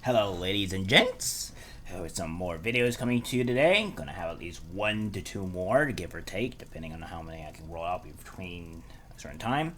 Hello, ladies and gents. With some more videos coming to you today. Gonna have at least 1 to 2 more, give or take, depending on how many I can roll out between a certain time.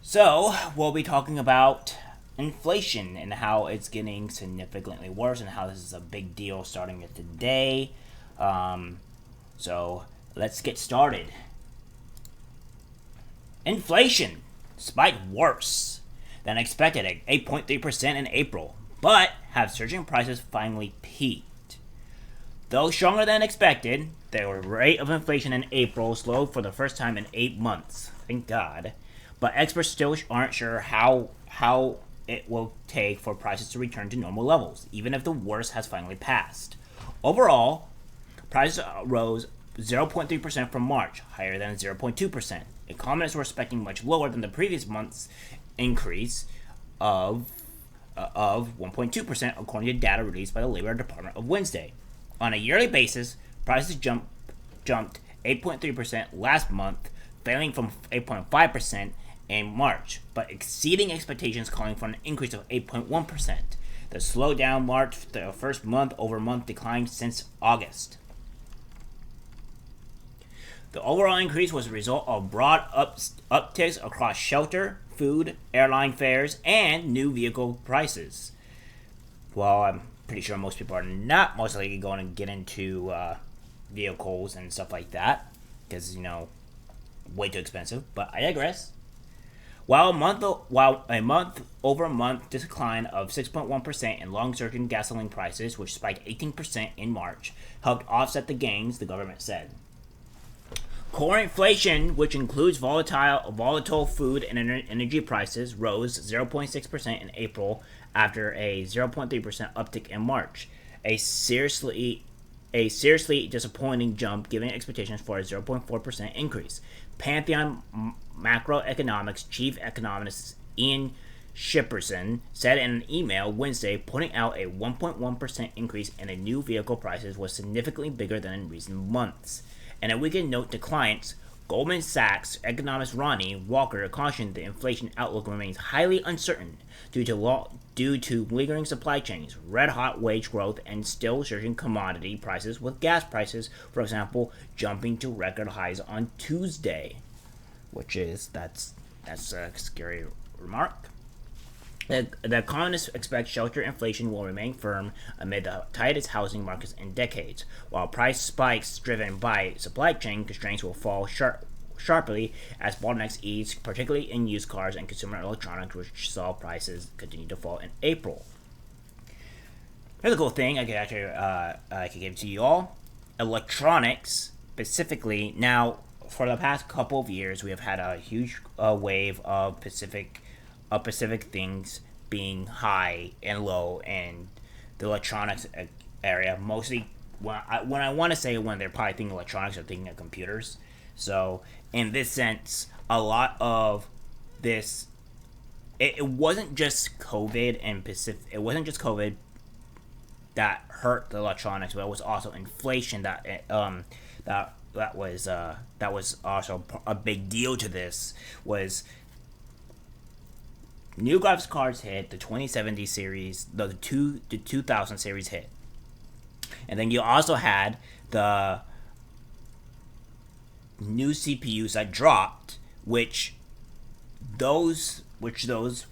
So, we'll be talking about inflation and how it's getting significantly worse and how this is a big deal starting with today. So, let's get started. Inflation spiked worse than expected at 8.3% in April, but have surging prices finally peaked. Though stronger than expected, the rate of inflation in April slowed for the first time in 8 months. Thank God. But experts still aren't sure how it will take for prices to return to normal levels, even if the worst has finally passed. Overall, prices rose 0.3% from March, higher than 0.2%. Economists were expecting much lower than the previous month's increase of 1.2%, according to data released by the Labor Department of Wednesday. On a yearly basis, prices jumped 8.3% last month, failing from 8.5% in March, but exceeding expectations, calling for an increase of 8.1%. The slowdown marked the first month-over-month decline since August. The overall increase was a result of broad upticks across shelter, food, airline fares, and new vehicle prices. Well, I'm pretty sure most people are not most likely going to get into vehicles and stuff like that because, way too expensive, but I digress. While a month-over-month decline of 6.1% in long-surging gasoline prices, which spiked 18% in March, helped offset the gains, the government said. Core inflation, which includes volatile food and energy prices, rose 0.6% in April after a 0.3% uptick in March, a seriously disappointing jump given expectations for a 0.4% increase. Pantheon Macroeconomics chief economist Ian Shipperson said in an email Wednesday, pointing out a 1.1% increase in the new vehicle prices was significantly bigger than in recent months. And a weekend note to clients, Goldman Sachs economist Ronnie Walker cautioned the inflation outlook remains highly uncertain due to lingering supply chains, red-hot wage growth, and still surging commodity prices, with gas prices, for example, jumping to record highs on Tuesday. That's a scary remark. The economists expect shelter inflation will remain firm amid the tightest housing markets in decades, while price spikes driven by supply chain constraints will fall sharply as bottlenecks ease, particularly in used cars and consumer electronics, which saw prices continue to fall in April. Here's a cool thing I could give to you all. Electronics, specifically, now for the past couple of years, we have had a huge wave of Pacific things being high and low in the electronics area. Mostly, when I want to say when they're probably thinking electronics, they're thinking of computers. So, in this sense, a lot of this, it wasn't just COVID and Pacific. It wasn't just COVID that hurt the electronics, but it was also inflation that was also a big deal to this. Was new graphics cards hit, the 2070 series, the 2000 series hit. And then you also had the new CPUs that dropped, which those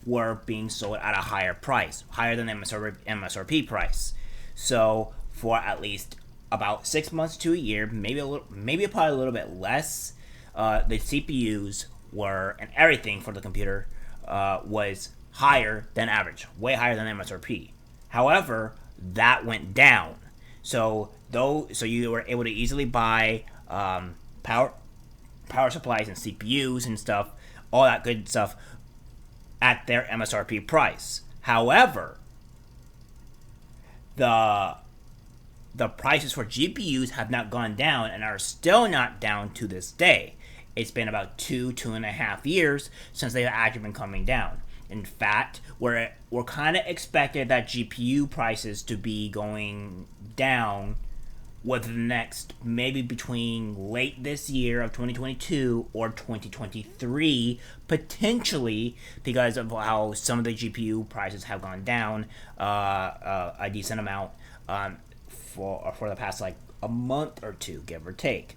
were being sold at a higher price, higher than MSRP price. So for at least about 6 months to a year, maybe probably a little bit less, the CPUs were, and everything for the computer was higher than average, way higher than MSRP. However, that went down. So you were able to easily buy power supplies and CPUs and stuff, all that good stuff, at their MSRP price. However, the prices for GPUs have not gone down and are still not down to this day. It's been about 2.5 years since they've actually been coming down. In fact, we're kind of expected that GPU prices to be going down within the next, maybe between late this year of 2022 or 2023, potentially, because of how some of the GPU prices have gone down a decent amount for the past like a month or two, give or take.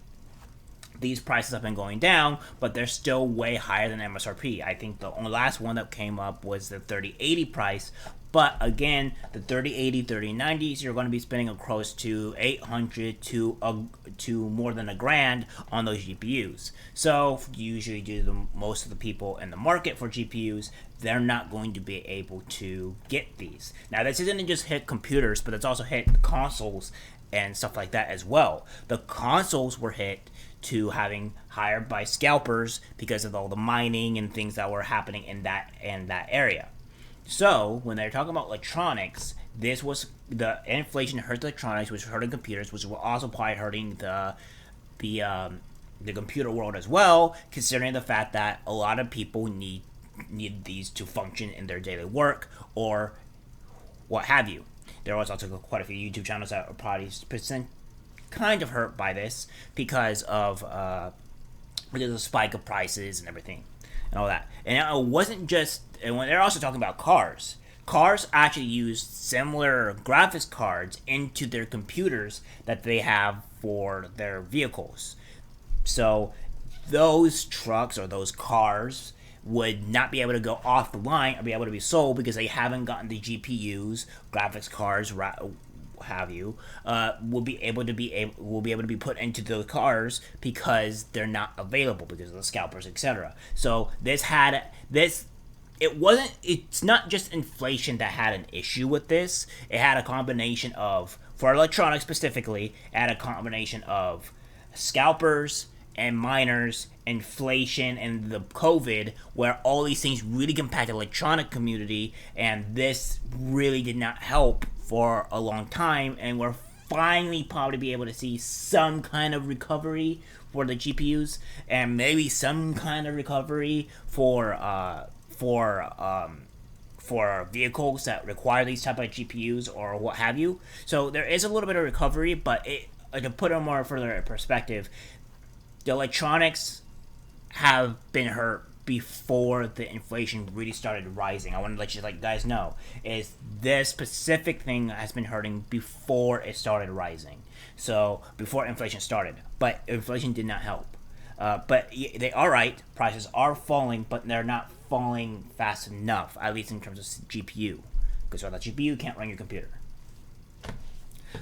These prices have been going down, but they're still way higher than MSRP. I think the only last one that came up was the 3080 price. But again, the 3080, 3090s, you're going to be spending close to 800 to more than $1,000 on those GPUs. So usually, due to most of the people in the market for GPUs, they're not going to be able to get these. Now, this isn't just hit computers, but it's also hit consoles and stuff like that as well. The consoles were hit to having hired by scalpers because of all the mining and things that were happening in that area. So when they're talking about electronics, this was the inflation hurt electronics, which was hurting computers, which was also probably hurting the computer world as well, considering the fact that a lot of people need these to function in their daily work or what have you. There was also quite a few YouTube channels that are probably kind of hurt by this because of the spike of prices and everything and all that. And it wasn't just, and when they're also talking about cars. Cars actually use similar graphics cards into their computers that they have for their vehicles. So those trucks or those cars would not be able to go off the line or be able to be sold because they haven't gotten the GPUs, graphics cards, have you, will be able to be put into those cars because they're not available because of the scalpers, etc. So it's not just inflation that had an issue with this. It had a combination of, for electronics specifically, it had a combination of scalpers and miners, inflation, and the COVID, where all these things really impact the electronic community, and this really did not help for a long time, and we're finally probably be able to see some kind of recovery for the GPUs, and maybe some kind of recovery for vehicles that require these type of GPUs or what have you. So there is a little bit of recovery, but to put it more further in perspective, the electronics have been hurt before the inflation really started rising. I want to let you guys know is this specific thing has been hurting before it started rising. So before inflation started, but inflation did not help. But they are right. Prices are falling, but they're not falling fast enough. At least in terms of GPU, because without GPU, you can't run your computer.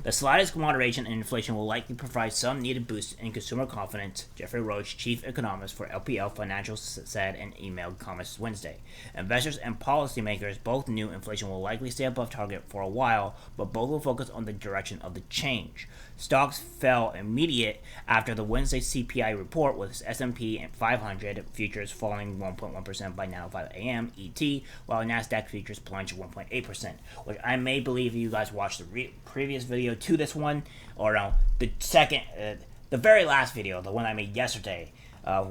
The slightest moderation in inflation will likely provide some needed boost in consumer confidence, Jeffrey Roach, chief economist for LPL Financial, said in emailed comments Wednesday. Investors and policymakers both knew inflation will likely stay above target for a while, but both will focus on the direction of the change. Stocks fell immediate after the Wednesday CPI report, with S&P 500 futures falling 1.1% by now 5 a.m. ET, while NASDAQ futures plunged 1.8%, which I may believe you guys watched the previous video to this one, or no, the very last video, the one I made yesterday,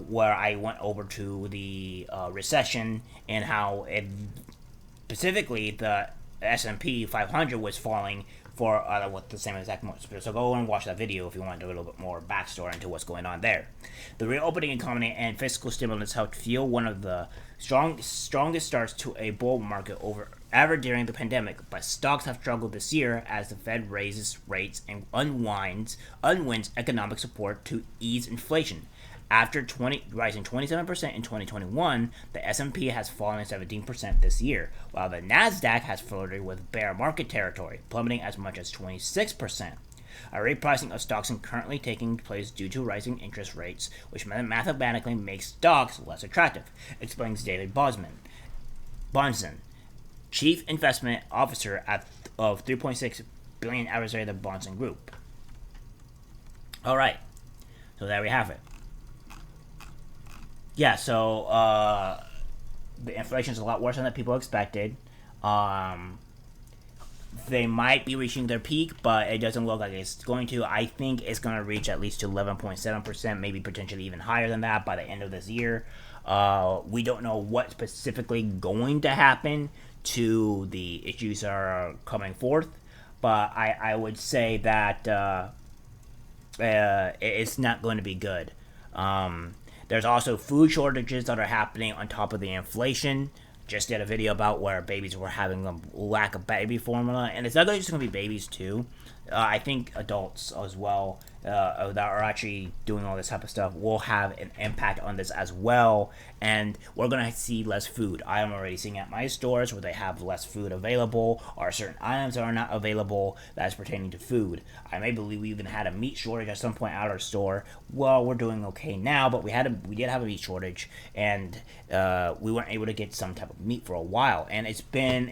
where I went over to the recession and how specifically the S&P 500 was falling for with the same exact moment. So go and watch that video if you want to do a little bit more backstory into what's going on there. The reopening economy and fiscal stimulus helped fuel one of the strongest starts to a bull market ever during the pandemic, but stocks have struggled this year as the Fed raises rates and unwinds economic support to ease inflation. After rising 27% in 2021, the S&P has fallen 17% this year, while the NASDAQ has flirted with bear market territory, plummeting as much as 26%. A repricing of stocks is currently taking place due to rising interest rates, which mathematically makes stocks less attractive, explains David Bahnsen, Chief Investment Officer of $3.6 billion adversary of the Bahnsen Group. Alright, so there we have it. Yeah, so the inflation is a lot worse than people expected. They might be reaching their peak, but it doesn't look like it's going to. I think it's going to reach at least to 11.7%, maybe potentially even higher than that by the end of this year. We don't know what's specifically going to happen to the issues that are coming forth, but I would say that it's not going to be good. There's also food shortages that are happening on top of the inflation. Just did a video about where babies were having a lack of baby formula, and it's not just going to be babies too. I think adults as well that are actually doing all this type of stuff will have an impact on this as well, and we're gonna see less food. I am already seeing at my stores where they have less food available, or certain items that are not available that is pertaining to food. I may believe we even had a meat shortage at some point at our store. Well, we're doing okay now, but we did have a meat shortage, and we weren't able to get some type of meat for a while, and it's been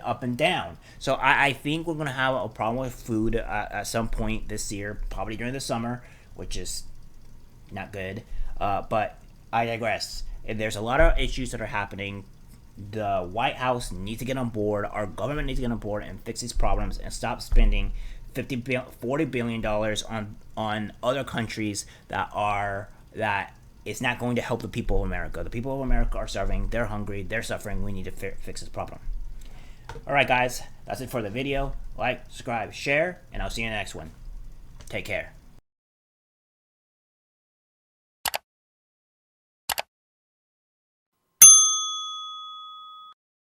up and down. So I think we're gonna have a problem with food at some point this year, probably during the summer, which is not good. But I digress. There's a lot of issues that are happening. The White House needs to get on board. Our government needs to get on board and fix these problems and stop spending $40 billion on other countries that it's not going to help the people of America. The people of America are starving. They're hungry. They're suffering. We need to fix this problem. All right, guys. That's it for the video. Like, subscribe, share, and I'll see you in the next one. Take care.